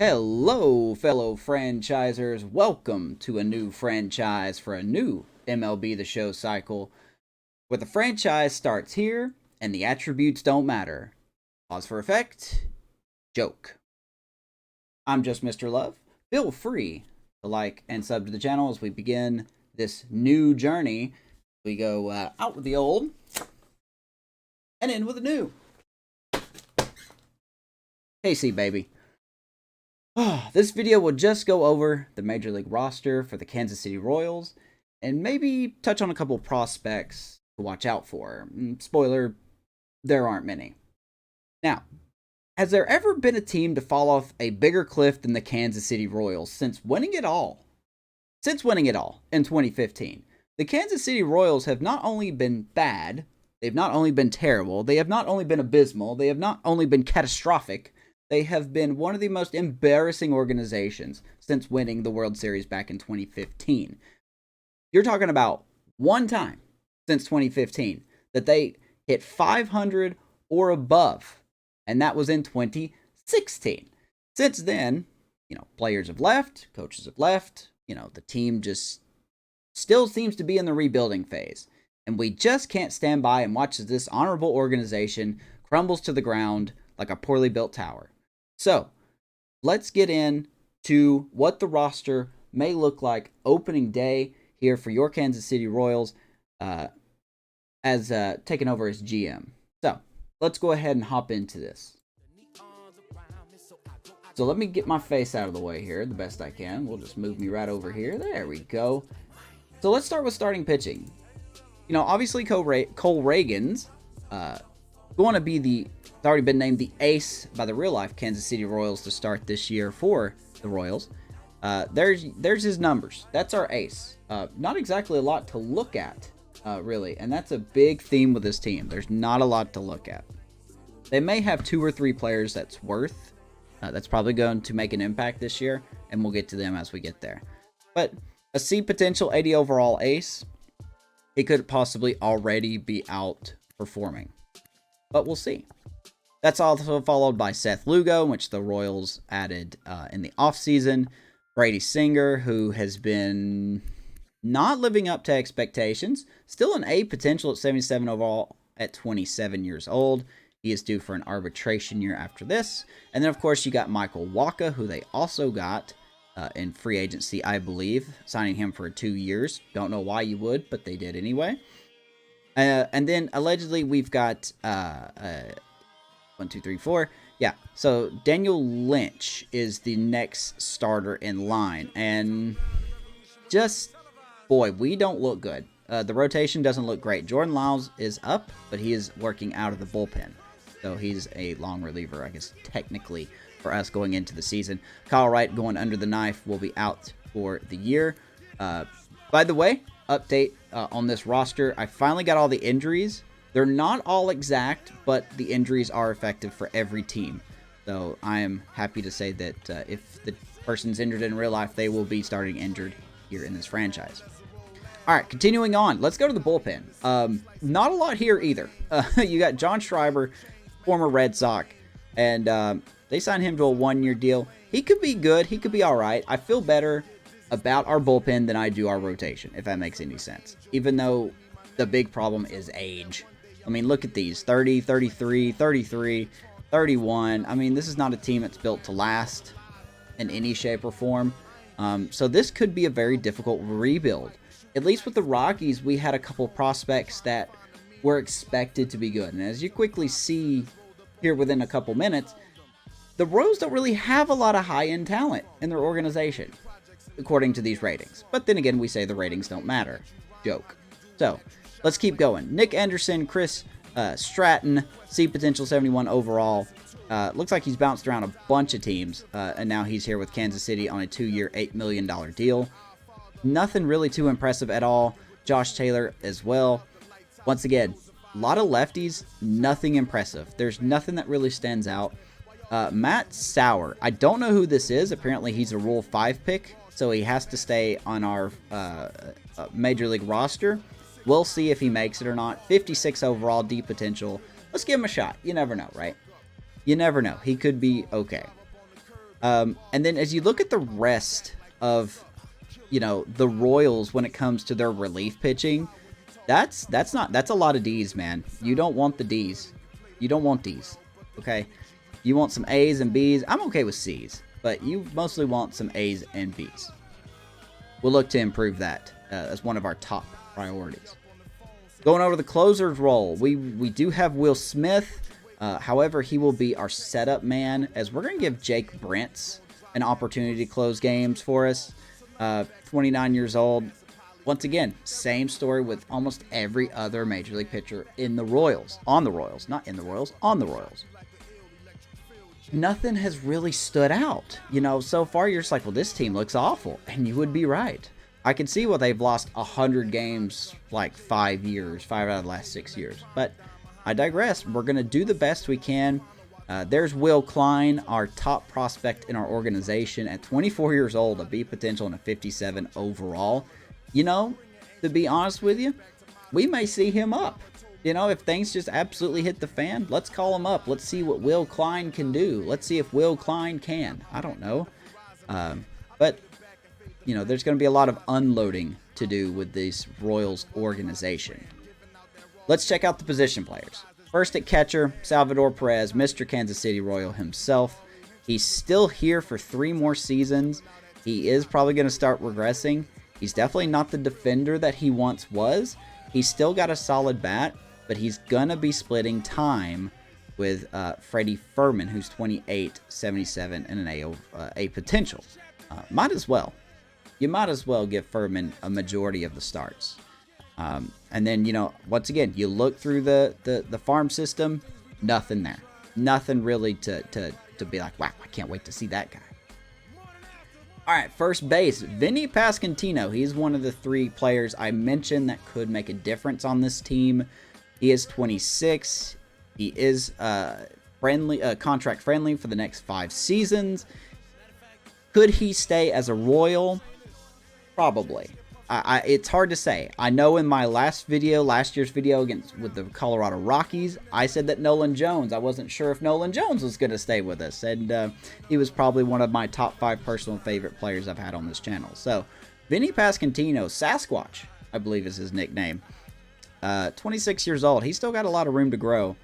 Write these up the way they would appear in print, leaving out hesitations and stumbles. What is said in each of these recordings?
Hello, fellow franchisers. Welcome to a new franchise for a new MLB The Show cycle, where the franchise starts here and the attributes don't matter. Pause for effect. Joke. I'm just Mr. Love. Feel free to like and sub to the channel as we begin this new journey. We go out with the old and in with the new. KC, baby. This video will just go over the Major League roster for the Kansas City Royals and maybe touch on a couple prospects to watch out for. Spoiler, there aren't many. Now, has there ever been a team to fall off a bigger cliff than the Kansas City Royals since winning it all? Since winning it all in 2015, the Kansas City Royals have not only been bad, they've not only been terrible, they have not only been abysmal, they have not only been catastrophic, they have been one of the most embarrassing organizations since winning the World Series back in 2015. You're talking about one time since 2015 that they hit 500 or above, and that was in 2016. Since then, players have left, coaches have left, the team just still seems to be in the rebuilding phase. And we just can't stand by and watch as this honorable organization crumbles to the ground like a poorly built tower. So, let's get into what the roster may look like opening day here for your Kansas City Royals as taking over as GM. So, let's go ahead and hop into this. So, let me get my face out of the way here the best I can. We'll just move me right over here. There we go. So, let's start with starting pitching. Obviously, Cole Reagan's going to be it's already been named the ace by the real-life Kansas City Royals to start this year for the Royals. There's his numbers. That's our ace. Not exactly a lot to look at, really, and that's a big theme with this team. There's not a lot to look at. They may have 2 or 3 players that's probably going to make an impact this year, and we'll get to them as we get there. But a C potential 80 overall ace, he could possibly already be outperforming. But we'll see. That's also followed by Seth Lugo, which the Royals added in the offseason. Brady Singer, who has been not living up to expectations. Still an A potential at 77 overall at 27 years old. He is due for an arbitration year after this. And then, of course, you got Michael Wacha, who they also got in free agency, I believe, signing him for 2 years. Don't know why you would, but they did anyway. And then, allegedly, we've got 1, 2, 3, 4. Yeah, so Daniel Lynch is the next starter in line. And just, boy, we don't look good. The rotation doesn't look great. Jordan Lyles is up, but he is working out of the bullpen. So he's a long reliever, I guess, technically, for us going into the season. Kyle Wright going under the knife will be out for the year. By the way, update on this roster. I finally got all the injuries. They're not all exact, but the injuries are effective for every team. So I am happy to say that if the person's injured in real life, they will be starting injured here in this franchise. All right, continuing on. Let's go to the bullpen. Not a lot here either. You got John Schreiber, former Red Sox, and they signed him to a 1-year deal. He could be good. He could be all right. I feel better about our bullpen than I do our rotation, if that makes any sense. Even though the big problem is age. I mean, look at these. 30, 33, 33, 31. I mean, this is not a team that's built to last in any shape or form. So this could be a very difficult rebuild. At least with the Rockies, we had a couple prospects that were expected to be good. And as you quickly see here within a couple minutes, the Royals don't really have a lot of high-end talent in their organization, according to these ratings. But then again, we say the ratings don't matter. Joke. So, let's keep going. Nick Anderson, Chris Stratton, C potential 71 overall. Looks like he's bounced around a bunch of teams, and now he's here with Kansas City on a 2-year, $8 million deal. Nothing really too impressive at all. Josh Taylor as well. Once again, a lot of lefties, nothing impressive. There's nothing that really stands out. Matt Sauer, I don't know who this is. Apparently he's a Rule 5 pick, so he has to stay on our Major League roster. We'll see if he makes it or not. 56 overall, D potential. Let's give him a shot. You never know, right? You never know. He could be okay. And then as you look at the rest of, the Royals when it comes to their relief pitching, that's a lot of D's, man. You don't want the D's. You don't want D's. Okay? You want some A's and B's. I'm okay with C's, but you mostly want some A's and B's. We'll look to improve that as one of our top priorities. Going over the closer's role, we do have Will Smith. However, he will be our setup man, as we're going to give Jake Brentz an opportunity to close games for us. 29 years old. Once again, same story with almost every other Major League pitcher in the Royals. On the Royals. Not in the Royals. On the Royals. Nothing has really stood out. So far you're just like, well, this team looks awful. And you would be right. I can see why they've lost 100 games like 5 out of the last 6 years. But I digress. We're going to do the best we can. There's Will Klein, our top prospect in our organization at 24 years old, a B potential and a 57 overall. To be honest with you, we may see him up. If things just absolutely hit the fan, let's call him up. Let's see what Will Klein can do. Let's see if Will Klein can. I don't know. But there's going to be a lot of unloading to do with this Royals organization. Let's check out the position players. First at catcher, Salvador Perez, Mr. Kansas City Royal himself. He's still here for 3 more seasons. He is probably going to start regressing. He's definitely not the defender that he once was. He's still got a solid bat, but he's going to be splitting time with Freddie Furman, who's 28, 77, and an A potential. Might as well. You might as well give Furman a majority of the starts. And then, once again, you look through the farm system, nothing there. Nothing really to be like, wow, I can't wait to see that guy. All right, first base, Vinny Pasquantino. He's one of the 3 players I mentioned that could make a difference on this team. He is 26. He is contract friendly for the next 5 seasons. Could he stay as a Royal? Probably. It's hard to say. I know in my last year's video with the Colorado Rockies, I said that Nolan Jones, I wasn't sure if Nolan Jones was going to stay with us. And he was probably one of my top 5 personal favorite players I've had on this channel. So, Vinny Pasquantino, Sasquatch, I believe is his nickname. 26 years old. He's still got a lot of room to grow.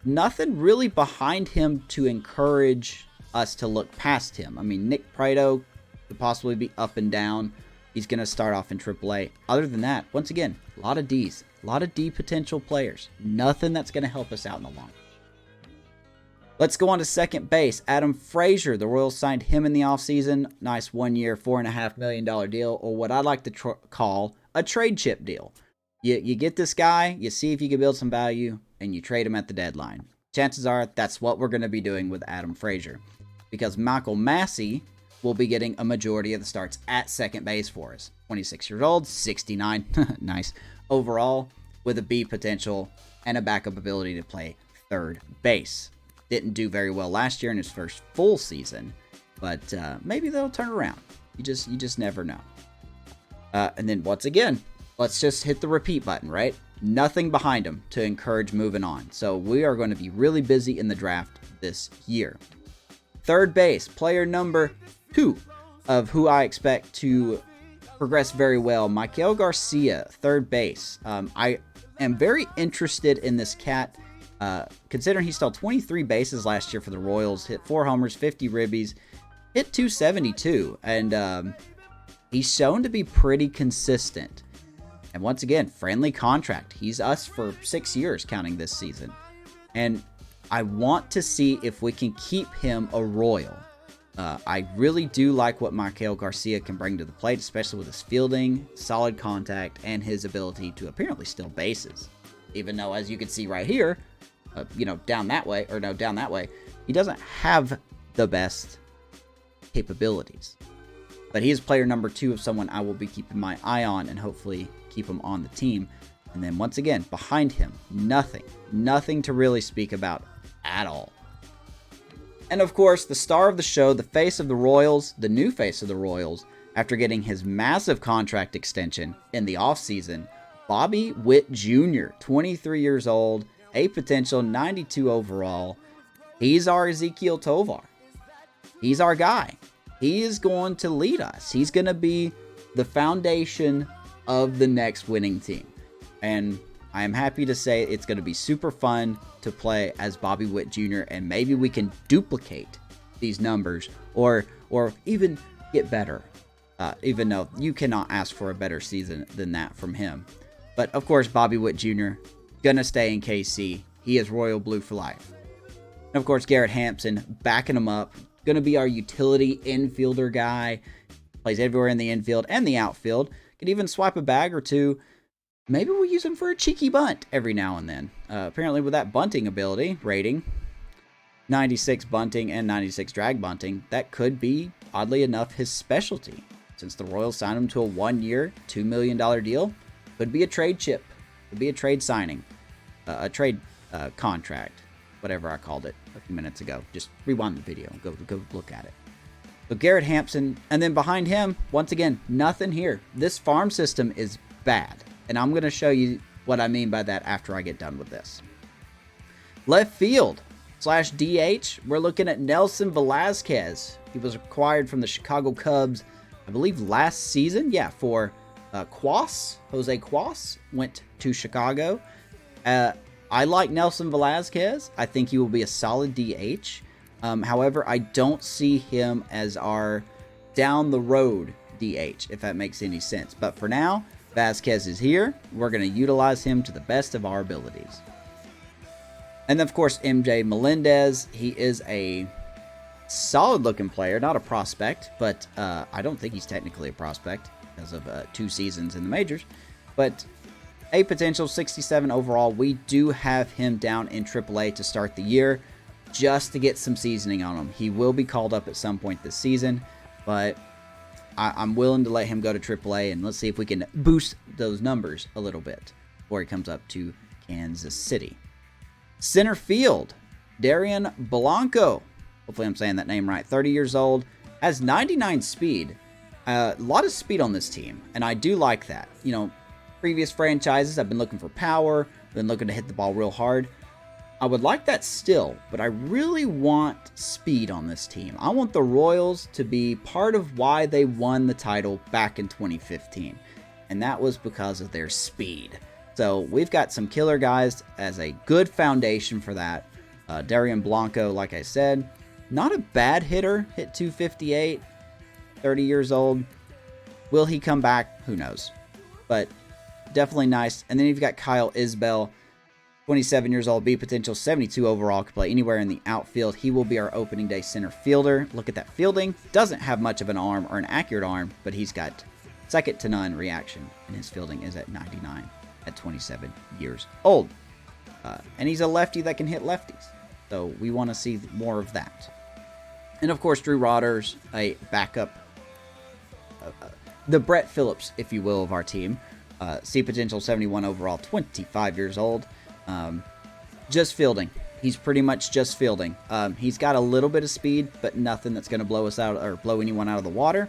Nothing really behind him to encourage us to look past him. I mean, Nick Prado could possibly be up and down. He's going to start off in AAA. Other than that, once again, a lot of Ds. A lot of D potential players. Nothing that's going to help us out in the long run. Let's go on to second base. Adam Frazier. The Royals signed him in the offseason. Nice 1-year, $4.5 million deal, or what I like to call a trade chip deal. You get this guy, you see if you can build some value, and you trade him at the deadline. Chances are that's what we're going to be doing with Adam Frazier, because Michael Massey will be getting a majority of the starts at second base for us. 26 years old, 69, nice, overall, with a B potential and a backup ability to play third base. Didn't do very well last year in his first full season, but maybe they'll turn around. You just never know. And then once again, let's just hit the repeat button, right? Nothing behind him to encourage moving on. So we are going to be really busy in the draft this year. Third base, player number 2 of who I expect to progress very well, Maikel Garcia, third base. I am very interested in this cat, considering he stole 23 bases last year for the Royals, hit 4 homers, 50 ribbies, hit 272, and he's shown to be pretty consistent. And once again, friendly contract. He's us for 6 years, counting this season. And I want to see if we can keep him a Royal. I really do like what Maikel Garcia can bring to the plate, especially with his fielding, solid contact, and his ability to apparently steal bases. Even though, as you can see right here, down that way, he doesn't have the best capabilities. But he is player number 2 of someone I will be keeping my eye on and hopefully keep him on the team. And then once again, behind him, nothing to really speak about at all. And of course, the star of the show, the face of the Royals, the new face of the Royals, after getting his massive contract extension in the offseason, Bobby Witt Jr., 23 years old, A potential, 92 overall. He's our Ezequiel Tovar. He's our guy. He is going to lead us. He's going to be the foundation of the next winning team. And I am happy to say it's going to be super fun to play as Bobby Witt Jr. and maybe we can duplicate these numbers or even get better. Even though you cannot ask for a better season than that from him. But of course, Bobby Witt Jr. gonna stay in KC. He is Royal Blue for life. And of course, Garrett Hampson backing him up. Gonna be our utility infielder guy. Plays everywhere in the infield and the outfield. Can even swipe a bag or two. Maybe we'll use him for a cheeky bunt every now and then. Apparently with that bunting ability rating, 96 bunting and 96 drag bunting, that could be, oddly enough, his specialty. Since the Royals signed him to a 1-year, $2 million deal, could be a trade chip, could be a trade signing, a trade contract, whatever I called it a few minutes ago. Just rewind the video and go look at it. So Garrett Hampson, and then behind him, once again, nothing here. This farm system is bad, and I'm going to show you what I mean by that after I get done with this. Left field / DH, we're looking at Nelson Velazquez. He was acquired from the Chicago Cubs, I believe last season, for Quas. Jose Quas went to Chicago. I like Nelson Velazquez. I think he will be a solid DH. However, I don't see him as our down the road DH, if that makes any sense. But for now, Vasquez is here. We're going to utilize him to the best of our abilities. And then, of course, MJ Melendez. He is a solid looking player, not a prospect, but I don't think he's technically a prospect because of 2 seasons in the majors, but a potential 67 overall. We do have him down in AAA to start the year just to get some seasoning on him. He will be called up at some point this season, but I'm willing to let him go to AAA, and let's see if we can boost those numbers a little bit before he comes up to Kansas City. Center field, Darian Blanco. Hopefully I'm saying that name right. 30 years old, has 99 speed. A lot of speed on this team, and I do like that. You know, previous franchises, I've been looking for power, been looking to hit the ball real hard. I would like that still, but I really want speed on this team. I want the Royals to be part of why they won the title back in 2015, and that was because of their speed. So we've got some killer guys as a good foundation for that. Darian Blanco, like I said, not a bad hitter, hit 258, 30 years old. Will he come back? Who knows? But definitely nice. And then you've got Kyle Isbell, 27 years old, B potential, 72 overall, could play anywhere in the outfield. He will be our opening day center fielder. Look at that fielding. Doesn't have much of an arm or an accurate arm, but he's got second to none reaction, and his fielding is at 99 at 27 years old. And he's a lefty that can hit lefties. So we want to see more of that. And of course, Drew Rodgers, a backup, the Brett Phillips, if you will, of our team. C potential, 71 overall, 25 years old. Just fielding. He's pretty much just fielding. He's got a little bit of speed, but nothing that's going to blow us out or blow anyone out of the water.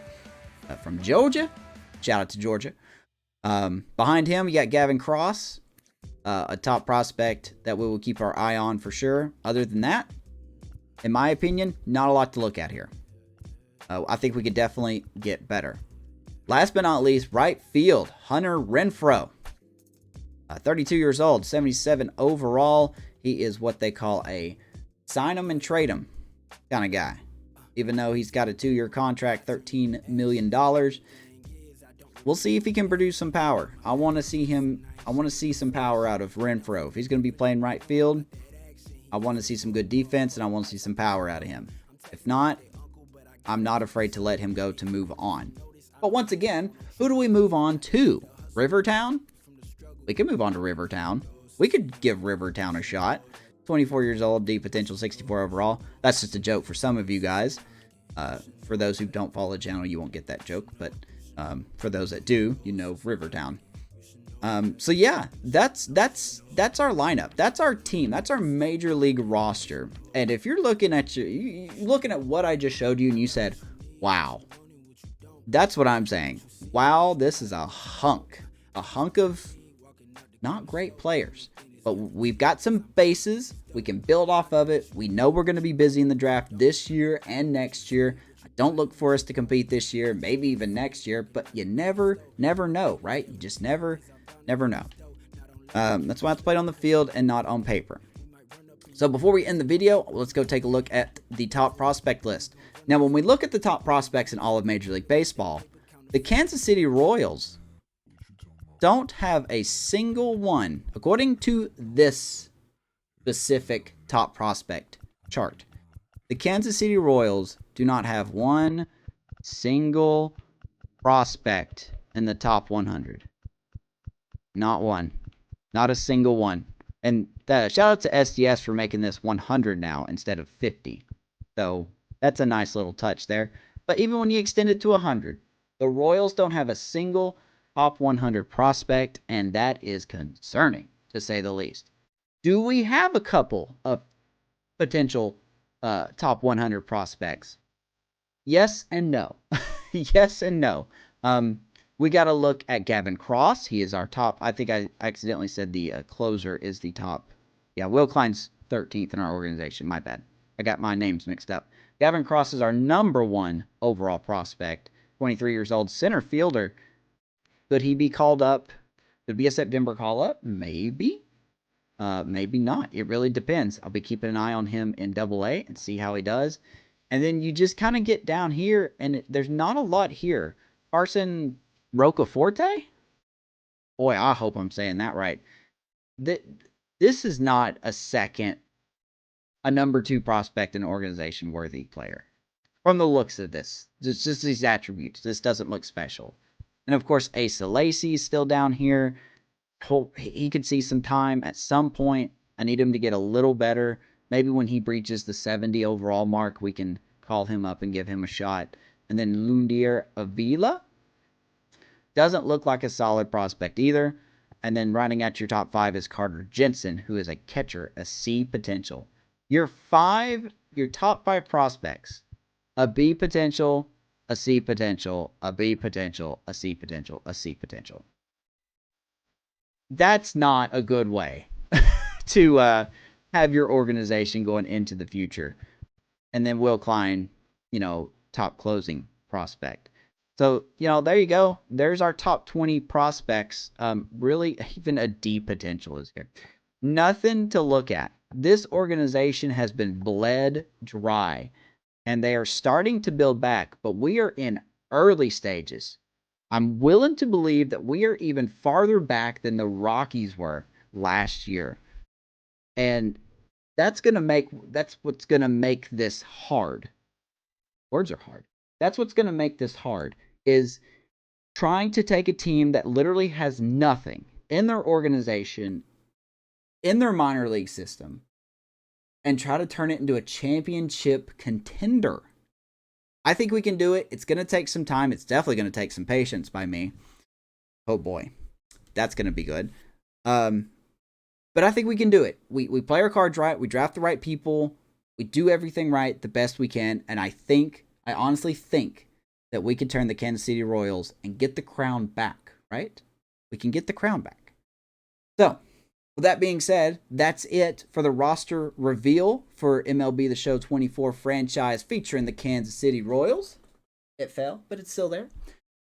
From Georgia. Shout out to Georgia. Behind him, you got Gavin Cross, a top prospect that we will keep our eye on for sure. Other than that, in my opinion, not a lot to look at here. I think we could definitely get better. Last but not least, right field, Hunter Renfroe. 32 years old, 77 overall. He is what they call a sign him and trade him kind of guy. Even though he's got a 2-year contract, $13 million. We'll see if he can produce some power. I want to see some power out of Renfroe. If he's going to be playing right field, I want to see some good defense, and I want to see some power out of him. If not, I'm not afraid to let him go to move on. But once again, who do we move on to? Rivertown? We could move on to Rivertown. We could give Rivertown a shot. 24 years old, D potential, 64 overall. That's just a joke for some of you guys. For those who don't follow the channel, you won't get that joke. But for those that do, you know Rivertown. So yeah, that's our lineup. That's our team. That's our major league roster. And if you're looking at what I just showed you and you said, wow, that's what I'm saying. Wow, this is a hunk of not great players, but we've got some bases. We can build off of it. We know we're going to be busy in the draft this year and next year. I don't look for us to compete this year, maybe even next year, but you never know, right? You just never know. That's why it's played on the field and not on paper. So before we end the video, let's go take a look at the top prospect list. Now, when we look at the top prospects in all of Major League Baseball, the Kansas City Royals don't have a single one, according to this specific top prospect chart. The Kansas City Royals do not have one single prospect in the top 100. Not one. Not a single one. And shout out to SDS for making this 100 now instead of 50. So that's a nice little touch there. But even when you extend it to 100, the Royals don't have a single top 100 prospect, and that is concerning, to say the least. Do we have a couple of potential top 100 prospects? Yes and no. Yes and no. We got to look at Gavin Cross. He is our top. I think I accidentally said the closer is the top. Yeah, Will Klein's 13th in our organization. My bad. I got my names mixed up. Gavin Cross is our number 1 overall prospect. 23 years old, center fielder. Could he be called up? Could be a September call-up? Maybe. Maybe not. It really depends. I'll be keeping an eye on him in AA and see how he does. And then you just kind of get down here, and there's not a lot here. Carson Rocaforte? Boy, I hope I'm saying that right. This is not a number 2 prospect and organization worthy player. From the looks of this, just these attributes, this doesn't look special. And of course, Asa Lacy is still down here. He could see some time at some point. I need him to get a little better. Maybe when he breaches the 70 overall mark, we can call him up and give him a shot. And then Lundier Avila doesn't look like a solid prospect either. And then running at your top 5 is Carter Jensen, who is a catcher, a C potential. Your top 5 prospects, a B potential, a C potential, a B potential, a C potential, a C potential. That's not a good way to have your organization going into the future. And then Will Klein, top closing prospect. So, there you go. There's our top 20 prospects. Really, even a D potential is here. Nothing to look at. This organization has been bled dry, and they are starting to build back, but we are in early stages. I'm willing to believe that we are even farther back than the Rockies were last year. And that's what's going to make this hard. Words are hard. That's what's going to make this hard, is trying to take a team that literally has nothing in their organization, in their minor league system, and try to turn it into a championship contender. I think we can do it. It's going to take some time. It's definitely going to take some patience by me. Oh boy, that's going to be good. But I think we can do it. We play our cards right. We draft the right people. We do everything right the best we can. And I honestly think that we can turn the Kansas City Royals and get the crown back, right? We can get the crown back. So, with that being said, that's it for the roster reveal for MLB The Show 24 franchise featuring the Kansas City Royals. It fell, but it's still there.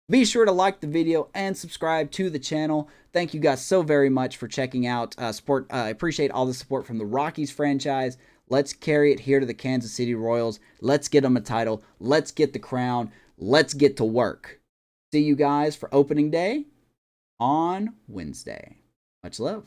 Be sure to like the video and subscribe to the channel. Thank you guys so very much for checking out support. I appreciate all the support from the Rockies franchise. Let's carry it here to the Kansas City Royals. Let's get them a title. Let's get the crown. Let's get to work. See you guys for opening day on Wednesday. Much love.